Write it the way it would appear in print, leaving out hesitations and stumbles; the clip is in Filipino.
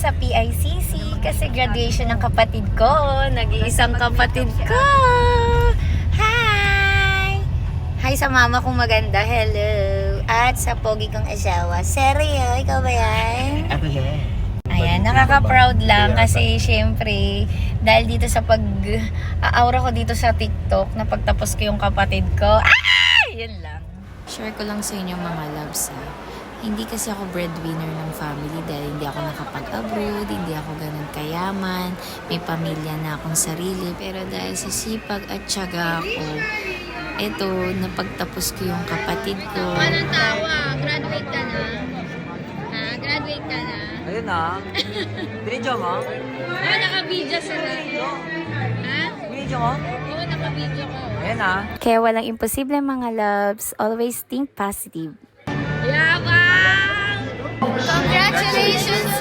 sa PICC kasi graduation ng kapatid ko. Nag-iisang kapatid ko. Hi! Hi sa mama kong maganda. Hello. At sa pogi kong asawa. Seryo, ikaw ba yan? Ako yan. Ayan, nakaka-proud lang kasi syempre dahil dito sa pag-aura ko dito sa TikTok na pagtapos ko yung kapatid ko. Yun lang. Share ko lang sa inyo mga loves Hindi kasi ako breadwinner ng family dahil hindi ako nakapag-abroad, hindi ako ganun kayaman, may pamilya na akong sarili. Pero dahil sa sipag at tiyaga ko, eto, napagtapos ko yung kapatid ko. Anong tawa? Graduate ka na? Ha? Graduate ka na? Ayun na. Binidyo mo? Oo, naka-video sila. Ha? Binidyo mo? Oo, naka-video ko. Ayun na. Kaya walang imposible mga loves, always think positive. Yabang! Congratulations,